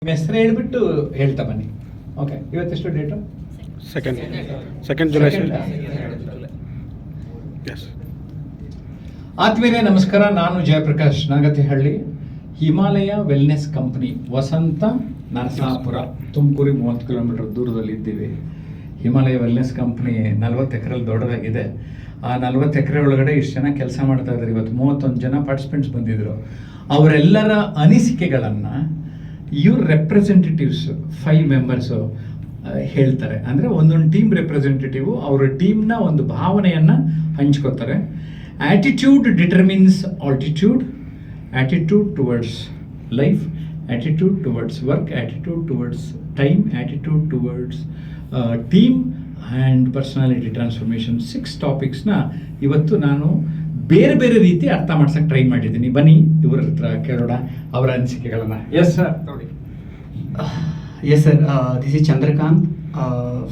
ನಿಮ್ಮ ಹೆಸರು ಹೇಳ್ಬಿಟ್ಟು ಹೇಳ್ತಾ ಬನ್ನಿ. ಓಕೆ, ಇವತ್ತೆಷ್ಟು ಡೇಟು? Second July. ಆತ್ಮೀಯರೇ ನಮಸ್ಕಾರ, ನಾನು ಜಯಪ್ರಕಾಶ್ ನಾಗತಿಹಳ್ಳಿ. ಹಿಮಾಲಯ ವೆಲ್ನೆಸ್ ಕಂಪ್ನಿ, ವಸಂತ ನರಸಾಪುರ, ತುಮಕೂರಿಗೆ 30 ಕಿಲೋಮೀಟರ್ ದೂರದಲ್ಲಿ ಇದ್ದೀವಿ. ಹಿಮಾಲಯ ವೆಲ್ನೆಸ್ ಕಂಪ್ನಿ 40 ಎಕರೆಯಲ್ಲಿ ದೊಡ್ಡದಾಗಿದೆ. ಆ 40 ಎಕರೆ ಒಳಗಡೆ ಇಷ್ಟು ಜನ ಕೆಲಸ ಮಾಡ್ತಾ ಇದ್ದಾರೆ. ಇವತ್ತು 31 ಜನ ಪಾರ್ಟಿಸಿಪೆಂಟ್ಸ್ ಬಂದಿದ್ದರು. ಅವರೆಲ್ಲರ ಅನಿಸಿಕೆಗಳನ್ನು ಇವ್ರ ರೆಪ್ರೆಸೆಂಟೇಟಿವ್ಸ್ 5 ಮೆಂಬರ್ಸು ಹೇಳ್ತಾರೆ. ಅಂದರೆ ಒಂದೊಂದು ಟೀಮ್ ರೆಪ್ರೆಸೆಂಟೇಟಿವ್ ಅವರ ಟೀಮ್ನ ಒಂದು ಭಾವನೆಯನ್ನು ಹಂಚ್ಕೋತಾರೆ. Attitude determines altitude, attitude towards life, attitude towards work, attitude towards time, attitude towards team and personality transformation. 6 ಟಾಪಿಕ್ಸ್ನ ಇವತ್ತು ನಾನು ಬೇರೆ ಬೇರೆ ರೀತಿ ಅರ್ಥ ಮಾಡ್ಸಕ್ಕೆ ಟ್ರೈ ಮಾಡಿದ್ದೀನಿ. ಬನ್ನಿ ಇವ್ರ ಹತ್ರ ಕೇಳೋಣ ಅವರ ಅನಿಸಿಕೆಗಳನ್ನು. ಎಸ್ ಸರ್, ನೋಡಿ. Yes sir, this is Chandrakant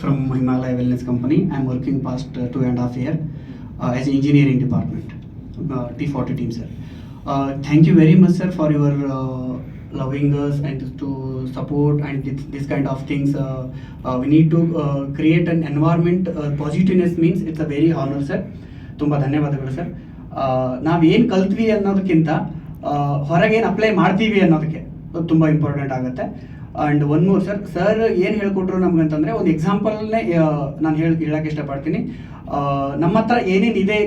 from Himalaya Wellness Company. I am working past 2.5 years as engineering department, T40 team sir. Thank you very much sir for your loving us and to support and this kind of things. We need to create an environment. Positiveness means it's a very honor sir. ತುಂಬ ಧನ್ಯವಾದಗಳು sir. ನಾವೇನು ಕಲ್ತ್ವಿ ಅನ್ನೋದಕ್ಕಿಂತ ಹೊರಗೇನು apply ಮಾಡ್ತೀವಿ ಅನ್ನೋದಕ್ಕೆ ತುಂಬ important ಆಗುತ್ತೆ. And one more sir ಏನು ಹೇಳ್ಕೊಟ್ರು ನಮ್ಗೆ ಅಂತಂದರೆ, ಒಂದು ಎಕ್ಸಾಂಪಲ್ನೇ ನಾನು ಹೇಳಕ್ಕೆ ಇಷ್ಟಪಡ್ತೀನಿ. ನಮ್ಮ ಹತ್ರ ಏನೇನಿದೆ,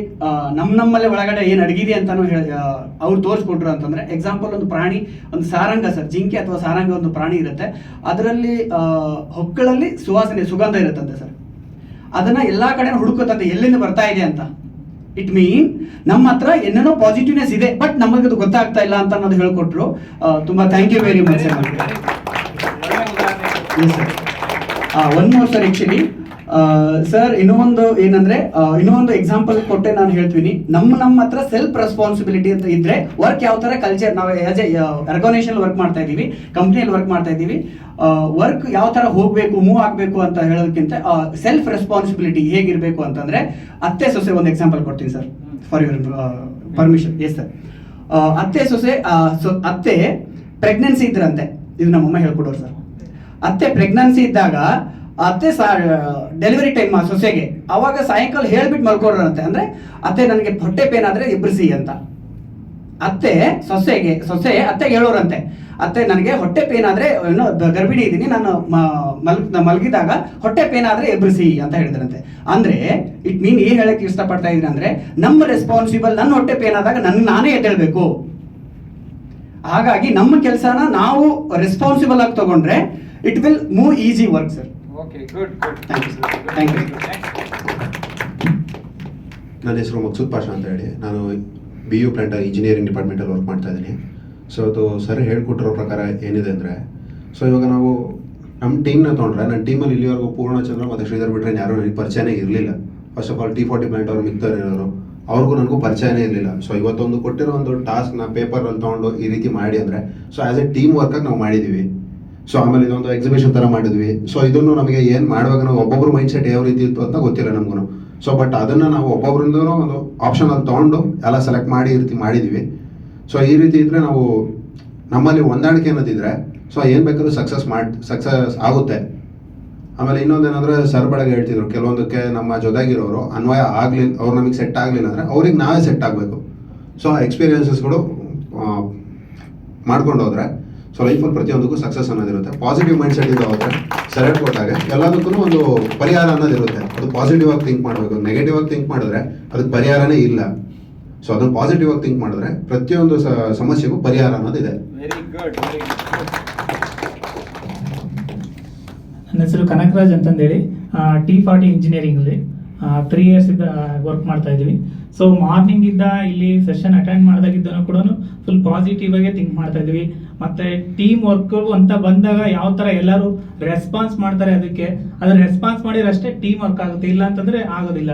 ನಮ್ಮಲ್ಲೇ ಒಳಗಡೆ ಏನು ಅಡಗಿದೆ ಅಂತಲೂ ಅವ್ರು ತೋರಿಸ್ಕೊಟ್ರು ಅಂತಂದರೆ, ಎಕ್ಸಾಂಪಲ್ ಒಂದು ಪ್ರಾಣಿ, ಒಂದು ಸಾರಂಗ ಸರ್, ಜಿಂಕೆ ಅಥವಾ ಸಾರಂಗ ಒಂದು ಪ್ರಾಣಿ ಇರುತ್ತೆ. ಅದರಲ್ಲಿ ಹೊಕ್ಕಳಲ್ಲಿ ಸುಗಂಧ ಇರುತ್ತಂತೆ ಸರ್. ಅದನ್ನು ಎಲ್ಲ ಕಡೆ ಹುಡುಕುತ್ತಂತೆ ಎಲ್ಲಿಂದ ಬರ್ತಾ ಇದೆ ಅಂತ. ಇಟ್ ಮೀನ್ ನಮ್ಮ ಹತ್ರ ಏನೇನೋ ಪಾಸಿಟಿವ್ನೆಸ್ ಇದೆ, ಬಟ್ ನಮಗೆ ಅದು ಗೊತ್ತಾಗ್ತಾ ಇಲ್ಲ ಅಂತ ಅನ್ನೋದು ಹೇಳ್ಕೊಟ್ರು. ತುಂಬ thank you very much sir. One more sir, actually sir ಇನ್ನೊಂದು ಏನಂದ್ರೆ, ಇನ್ನೊಂದು ಎಕ್ಸಾಂಪಲ್ ಕೊಟ್ಟೆ ನಾನು ಹೇಳ್ತೀನಿ. ನಮ್ಮ ಹತ್ರ ಸೆಲ್ಫ್ ರೆಸ್ಪಾನ್ಸಿಬಿಲಿಟಿ ಅಂತ ಇದ್ರೆ ವರ್ಕ್ ಯಾವ ತರ ಕಲ್ಚರ್, ನಾವು ಆಸ್ ಎ ಆರ್ಗನೈಸೇಷನ್ ವರ್ಕ್ ಮಾಡ್ತಾ ಇದ್ದೀವಿ, ಕಂಪ್ನಿಯಲ್ಲಿ ವರ್ಕ್ ಮಾಡ್ತಾ ಇದ್ದೀವಿ, ವರ್ಕ್ ಯಾವ ತರ ಹೋಗ್ಬೇಕು, ಮೂವ್ ಆಗ್ಬೇಕು ಅಂತ ಹೇಳೋದಕ್ಕಿಂತ ಸೆಲ್ಫ್ ರೆಸ್ಪಾನ್ಸಿಬಿಲಿಟಿ ಹೇಗಿರ್ಬೇಕು ಅಂತಂದ್ರೆ, ಅತ್ತೆ ಸೊಸೆ ಒಂದು ಎಕ್ಸಾಂಪಲ್ ಕೊಡ್ತೀನಿ sir, for your permission. Yes sir, ಅತ್ತೆ ಸೊಸೆ, ಅತ್ತೆ ಪ್ರೆಗ್ನೆನ್ಸಿ ಇದ್ರಂತೆ. ಇದು ನಮ್ಮಮ್ಮ ಹೇಳ್ಕೊಡೋರು ಸರ್. ಅತ್ತೆ ಪ್ರೆಗ್ನೆನ್ಸಿ ಇದ್ದಾಗ ಅತ್ತೆ ಡೆಲಿವರಿ ಟೈಮ್ ಸೊಸೆಗೆ ಅವಾಗ ಸಾಯಂಕಾಲ ಹೇಳ್ಬಿಟ್ಟು ಮಲ್ಕೊಡ್ರಂತೆ. ಅಂದ್ರೆ ಅತ್ತೆ ನನಗೆ ಹೊಟ್ಟೆ ಪೇನ್ ಆದ್ರೆ ಎಬ್ರಿಸಿ ಅಂತ. ಅತ್ತೆ ಅತ್ತೆಗೆ ಹೇಳೋರಂತೆ, ಅತ್ತೆ ನನಗೆ ಹೊಟ್ಟೆ ಪೇನ್ ಆದ್ರೆ, ಏನೋ ಗರ್ಭಿಣಿ ಇದ್ದೀನಿ ನಾನು, ಮಲಗಿದಾಗ ಹೊಟ್ಟೆ ಪೇನ್ ಆದ್ರೆ ಎಬ್ರಿಸಿ ಅಂತ ಹೇಳಿದ್ರಂತೆ. ಅಂದ್ರೆ ಇಟ್ ಮೀನ್ ಏನ್ ಹೇಳಕ್ ಇಷ್ಟಪಡ್ತಾ ಇದ್ದೀನಿ ಅಂದ್ರೆ, ನಮ್ಮ ರೆಸ್ಪಾನ್ಸಿಬಲ್, ನನ್ನ ಹೊಟ್ಟೆ ಪೇನ್ ಆದಾಗ ನಾನೇ ಎದ್ದೇಳ್ಬೇಕು. ಹಾಗಾಗಿ ನಮ್ಮ ಕೆಲಸನ ನಾವು ರೆಸ್ಪಾನ್ಸಿಬಲ್ ಆಗಿ ತಗೊಂಡ್ರೆ it will move easy work sir. Okay, good. Thank you sir. Thank you. ನನ್ನ ಹೆಸರು ಮಕ್ಸೂದ್ ಪಾಷಾ ಅಂತ ಹೇಳಿ, ನಾನು BU ಪ್ಲಾಂಟ್ ಇಂಜಿನಿಯರಿಂಗ್ ಡಿಪಾರ್ಟ್ಮೆಂಟಲ್ಲಿ ವರ್ಕ್ ಮಾಡ್ತಾ ಇದ್ದೀನಿ. ಸೊ ಅದು ಸರ್ ಹೇಳ್ಕೊಟ್ಟಿರೋ ಪ್ರಕಾರ ಏನಿದೆ ಅಂದರೆ, ಸೊ ಇವಾಗ ನಾವು ನಮ್ಮ ಟೀಮ್ನ ತೊಗೊಂಡ್ರೆ, ನನ್ನ ಟೀಮಲ್ಲಿ ಇಲ್ಲಿವರೆಗೂ ಪೂರ್ಣಚಂದ್ರ ಮತ್ತು ಶ್ರೀಧರ್ ಬಿಟ್ಟರೆ ಯಾರೂ ನನಗೆ ಪರಿಚಯನೇ ಇರಲಿಲ್ಲ. First of all T40 plant ಅವ್ರು ಮಿಕ್ತರ್ ಇರೋರು, ಅವ್ರಿಗೂ ನನಗೂ ಪರಿಚಯನೇ ಇರಲಿಲ್ಲ. ಸೊ ಇವತ್ತೊಂದು ಕೊಟ್ಟಿರೋ ಒಂದು ಟಾಸ್ಕ್ನ ಪೇಪರಲ್ಲಿ ತೊಗೊಂಡು ಈ ರೀತಿ ಮಾಡಿ ಅಂದರೆ, ಸೊ ಆ್ಯಸ್ ಎ ಟೀಮ್ ವರ್ಕಾಗಿ ನಾವು ಮಾಡಿದ್ದೀವಿ. ಸೊ ಆಮೇಲೆ ಇದೊಂದು ಎಕ್ಸಿಬಿಷನ್ ಥರ ಮಾಡಿದ್ವಿ. ಸೊ ಇದನ್ನು ನಮಗೆ ಏನು ಮಾಡುವಾಗ ನಾವು ಒಬ್ಬೊಬ್ರು ಮೈಂಡ್ ಸೆಟ್ ಯಾವ ರೀತಿ ಇತ್ತು ಅಂತ ಗೊತ್ತಿಲ್ಲ ನಮಗೂ. ಸೊ ಬಟ್ ಅದನ್ನು ನಾವು ಒಬ್ಬೊಬ್ಬರಿಂದ ಒಂದು ಆಪ್ಷನಲ್ಲಿ ತೊಗೊಂಡು ಎಲ್ಲ ಸೆಲೆಕ್ಟ್ ಮಾಡಿ ಈ ರೀತಿ ಮಾಡಿದ್ವಿ. ಸೊ ಈ ರೀತಿ ಇದ್ದರೆ ನಾವು ನಮ್ಮಲ್ಲಿ ಹೊಂದಾಣಿಕೆ ಅನ್ನೋದಿದ್ರೆ, ಸೊ ಏನು ಬೇಕಾದ್ರೂ ಸಕ್ಸಸ್ ಆಗುತ್ತೆ. ಆಮೇಲೆ ಇನ್ನೊಂದೇನಂದರೆ, ಸರ್ ಬೆಳಗ್ಗೆ ಹೇಳ್ತಿದ್ರು, ಕೆಲವೊಂದಕ್ಕೆ ನಮ್ಮ ಜೊತೆಗಿರೋರು ಅನ್ವಯ ಆಗಲಿಲ್ಲ, ಅವ್ರು ನಮಗೆ ಸೆಟ್ ಆಗಲಿಲ್ಲ ಅಂದರೆ ಅವ್ರಿಗೆ ನಾವೇ ಸೆಟ್ ಆಗಬೇಕು. ಸೊ ಆ ಎಕ್ಸ್ಪೀರಿಯನ್ಸಸ್ಗಳು ಮಾಡ್ಕೊಂಡು ಹೋದರೆ ಸೊ ಲೈಫಲ್ಲಿ ಪ್ರತಿಯೊಂದಕ್ಕೂ ಸಕ್ಸಸ್ ಅನ್ನೋದಿರುತ್ತೆ. ಪಾಸಿಟಿವ್ ಮೈಂಡ್ ಸೆಟ್ ಇಂದ ಹೋದರೆ ಸೆಲೆಕ್ಟ್ ಕೊಟ್ಟಾಗ ಎಲ್ಲದಕ್ಕೂ ಒಂದು ಪರಿಹಾರ ಅನ್ನೋದಿರುತ್ತೆ. ಅದು ಪಾಸಿಟಿವ್ ಆಗಿ ಥಿಂಕ್ ಮಾಡಬೇಕು. ನೆಗೆಟಿವ್ ಆಗಿ ಥಿಂಕ್ ಮಾಡಿದ್ರೆ ಅದಕ್ಕೆ ಪರಿಹಾರನೇ ಇಲ್ಲ. ಸೊ ಅದನ್ನು ಪಾಸಿಟಿವ್ ಆಗಿ ಥಿಂಕ್ ಮಾಡಿದ್ರೆ ಪ್ರತಿಯೊಂದು ಸಮಸ್ಯೆಗೂ ಪರಿಹಾರ ಅನ್ನೋದಿದೆ. Very good. ನನ್ನ ಹೆಸರು ಕನಕರಾಜ್ ಅಂತಂದೇಳಿ, T40 ಇಂಜಿನಿಯರಿಂಗಲ್ಲಿ 3 years ಇದ್ದ ವರ್ಕ್ ಮಾಡ್ತಾ ಇದ್ದೀವಿ. ಸೊ ಮಾರ್ನಿಂಗ್ ಇದ್ದ ಇಲ್ಲಿ ಸೆಷನ್ ಅಟೆಂಡ್ ಮಾಡಿದಾಗಿದ್ದನೂ ಕೂಡ ಫುಲ್ ಪಾಸಿಟಿವ್ ಆಗಿ ಥಿಂಕ್ ಮಾಡ್ತಾ ಇದ್ವಿ. ಮತ್ತು ಟೀಮ್ ವರ್ಕ್ ಅಂತ ಬಂದಾಗ ಯಾವ ಥರ ಎಲ್ಲರೂ ರೆಸ್ಪಾನ್ಸ್ ಮಾಡ್ತಾರೆ, ಅದರ ರೆಸ್ಪಾನ್ಸ್ ಮಾಡಿದ್ರೆ ಟೀಮ್ ವರ್ಕ್ ಆಗುತ್ತೆ, ಇಲ್ಲ ಅಂತಂದರೆ ಆಗೋದಿಲ್ಲ.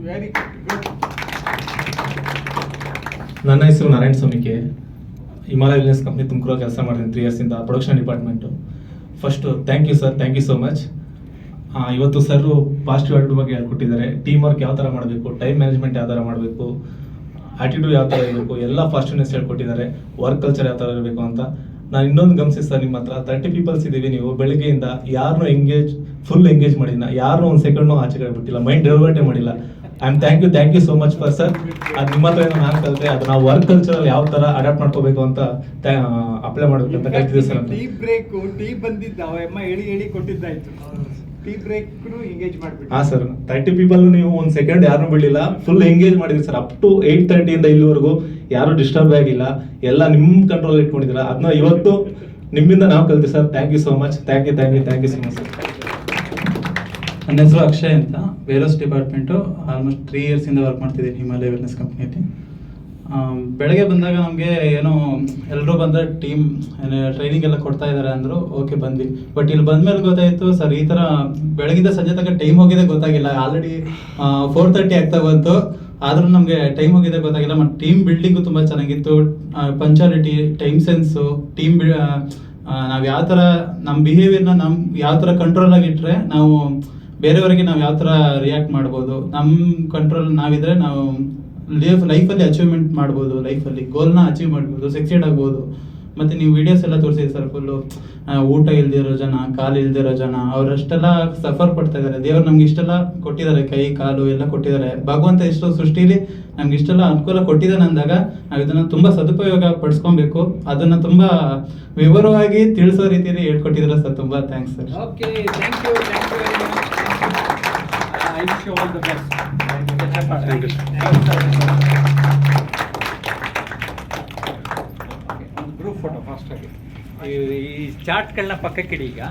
Very good. ನನ್ನ ಹೆಸರು ನಾರಾಯಣ ಸ್ವಾಮಿಕೆ, ಹಿಮಾಲಯ ವೆಲ್ನೆಸ್ ಕಂಪ್ನಿ ತುಮಕೂರಲ್ಲಿ ಕೆಲಸ ಮಾಡ್ತೀನಿ 3 years ಇಂದ, production department. First thank you sir, thank you so much. ಇವತ್ತು ಸರ್ ಪಾಸಿಟಿವ್ ಆಟಿಟ್ಯೂಡ್ ಬಗ್ಗೆ ಹೇಳ್ಕೊಟ್ಟಿದ್ದಾರೆ. ಟೀಮ್ ವರ್ಕ್ ಯಾವ ಥರ ಮಾಡಬೇಕು, ಟೈಮ್ ಮ್ಯಾನೇಜ್ಮೆಂಟ್ ಯಾವ ಥರ ಮಾಡಬೇಕು, ಆಟಿಟ್ಯೂಡ್ ಯಾವ ಥರ ಇರಬೇಕು, ಎಲ್ಲ ಪಾಸಿಟಿವ್ನೆಸ್ ಹೇಳ್ಕೊಟ್ಟಿದ್ದಾರೆ. ವರ್ಕ್ ಕಲ್ಚರ್ ಯಾವ ಥರ ಇರಬೇಕು ಅಂತ. ನಾನು ಇನ್ನೊಂದು ಗಮನಿಸಿ ಸರ್, ನಿಮ್ಮ ಹತ್ರ 30 ಪೀಪಲ್ಸ್ ಇದ್ದೀವಿ, ನೀವು ಬೆಳಗ್ಗೆಯಿಂದ ಯಾರನ್ನೂ ಫುಲ್ ಎಂಗೇಜ್ ಮಾಡಿಲ್ಲ, ಯಾರನ್ನೂ ಒಂದು ಸೆಕೆಂಡ್ನು ಆಚೆ ಕಡೆ ಬಿಟ್ಟಿಲ್ಲ, ಮೈಂಡ್ ಡೈವರ್ಟೇ ಮಾಡಿಲ್ಲ. Thank you so much for sir. ಅದು ನಿಮ್ಮ ಹತ್ರ ಏನೋ ನಾನು ಕಲಿತೆ, ಅದು ನಾವು ವರ್ಕ್ ಕಲ್ಚರಲ್ಲಿ ಯಾವ ಥರ ಅಡಾಪ್ಟ್ ಮಾಡ್ಕೋಬೇಕು ಅಂತ ಅಪ್ಲೈ ಮಾಡಬೇಕು ಅಂತ ಕಲ್ತಿದ್ದೀವಿ ಸರ್. ಟೀ ಬ್ರೇಕು ಟೀ ಬಂದಿದ್ದ ಅಮ್ಮ ಹೇಳಿ ಕೊಟ್ಟಿದ್ದಾಯ್ತು. ಟೀ ಬ್ರೇಕ್ ಎಂಗೇಜ್ ಮಾಡ್ಬಿಟ್ಟು. ಹಾಂ ಸರ್, 30 ಪೀಪಲ್ ನೀವು ಒಂದು ಸೆಕೆಂಡ್ ಯಾರನ್ನೂ ಬಿಡಲಿಲ್ಲ, ಫುಲ್ ಎಂಗೇಜ್ ಮಾಡಿದ್ರಿ ಸರ್. ಅಪ್ ಟು 8:30 ಇಲ್ಲಿವರೆಗೂ ಯಾರು ಡಿಸ್ಟರ್ಬ್ ಆಗಿಲ್ಲ, ಎಲ್ಲ ನಿಮ್ಮ ಕಂಟ್ರೋಲ್ ಇಟ್ಕೊಂಡಿದ್ದೀರಾ. ಅದನ್ನ ಇವತ್ತು ನಿಮ್ಮಿಂದ ನಾವು ಕಲ್ತೀವಿ sir. Thank you so much. Thank you so much sir. ನನ್ನ ಹೆಸರು ಅಕ್ಷಯ್ ಅಂತ, ವೇರೋಸ್ ಡಿಪಾರ್ಟ್ಮೆಂಟು. ಆಲ್ಮೋಸ್ಟ್ 3 ಇಯರ್ಸಿಂದ ವರ್ಕ್ ಮಾಡ್ತಿದ್ದೀನಿ ಹಿಮಾಲಯ ವೆಲ್ನೆಸ್ ಕಂಪ್ನಿಯಲ್ಲಿ. ಬೆಳಗ್ಗೆ ಬಂದಾಗ ನಮಗೆ ಏನೋ ಎಲ್ಲರೂ ಬಂದರೆ ಟೀಮ್ ಟ್ರೈನಿಂಗ್ ಎಲ್ಲ ಕೊಡ್ತಾ ಇದ್ದಾರೆ ಅಂದರು. ಓಕೆ ಬಂದ್ವಿ. ಬಟ್ ಇಲ್ಲಿ ಬಂದಮೇಲೆ ಗೊತ್ತಾಯಿತು ಸರ್, ಈ ಥರ ಬೆಳಗಿಂದ ಸಂಜೆ ತನಕ ಟೈಮ್ ಹೋಗಿದೆ ಗೊತ್ತಾಗಿಲ್ಲ. ಆಲ್ರೆಡಿ 4:30 ಆಗ್ತಾ ಬಂತು, ಆದರೂ ನಮಗೆ ಟೈಮ್ ಹೋಗಿದೆ ಗೊತ್ತಾಗಿಲ್ಲ. ಮತ್ತು ಟೀಮ್ ಬಿಲ್ಡಿಂಗು ತುಂಬ ಚೆನ್ನಾಗಿತ್ತು. ಪಂಚಾಲಿಟಿ, ಟೈಮ್ ಸೆನ್ಸು, ನಾವು ಯಾವ ಥರ ನಮ್ಮ ಬಿಹೇವಿಯರ್ನ ಯಾವ ಥರ ಕಂಟ್ರೋಲಾಗಿ ಇಟ್ಟರೆ ನಾವು ಬೇರೆಯವರಿಗೆ ನಾವು ಯಾವ ಥರ ರಿಯಾಕ್ಟ್ ಮಾಡ್ಬೋದು, ನಮ್ಮ ಕಂಟ್ರೋಲ್ ನಾವಿದ್ರೆ ನಾವು ಲೈಫಲ್ಲಿ ಅಚೀವ್ಮೆಂಟ್ ಮಾಡ್ಬೋದು, ಲೈಫಲ್ಲಿ ಗೋಲ್ನ ಅಚೀವ್ ಮಾಡ್ಬೋದು, ಸಕ್ಸೀಡ್ ಆಗ್ಬೋದು. ಮತ್ತು ನೀವು ವೀಡಿಯೋಸ್ ಎಲ್ಲ ತೋರಿಸಿದ್ರಿ ಸರ್, ಫುಲ್ಲು ಊಟ ಇಲ್ದಿರೋ ಜನ, ಕಾಲು ಇಲ್ದಿರೋ ಜನ, ಅವರಷ್ಟೆಲ್ಲ ಸಫರ್ ಪಡ್ತಾ ಇದ್ದಾರೆ. ದೇವರು ನಮ್ಗೆ ಇಷ್ಟೆಲ್ಲ ಕೊಟ್ಟಿದ್ದಾರೆ, ಕೈ ಕಾಲು ಎಲ್ಲ ಕೊಟ್ಟಿದ್ದಾರೆ. ಭಗವಂತ ಇಷ್ಟು ಸೃಷ್ಟಿಲಿ ನಮ್ಗೆ ಇಷ್ಟೆಲ್ಲ ಅನುಕೂಲ ಕೊಟ್ಟಿದ್ದಾನೆ ಅಂದಾಗ ನಾವು ಇದನ್ನು ತುಂಬ ಸದುಪಯೋಗ ಪಡಿಸ್ಕೊಬೇಕು. ಅದನ್ನು ತುಂಬ ವಿವರವಾಗಿ ತಿಳಿಸೋ ರೀತಿಯಲ್ಲಿ ಹೇಳ್ಕೊಟ್ಟಿದ್ದಾರೆ ಸರ್. ತುಂಬ thanks sir. Okay, thank you very much. I wish you all the best. Thank you, sir. Group photo fast ಆಗಿ ಈ ಚಾರ್ಟ್ಗಳನ್ನ ಪಕ್ಕಕ್ಕಿಡಿ ಈಗ.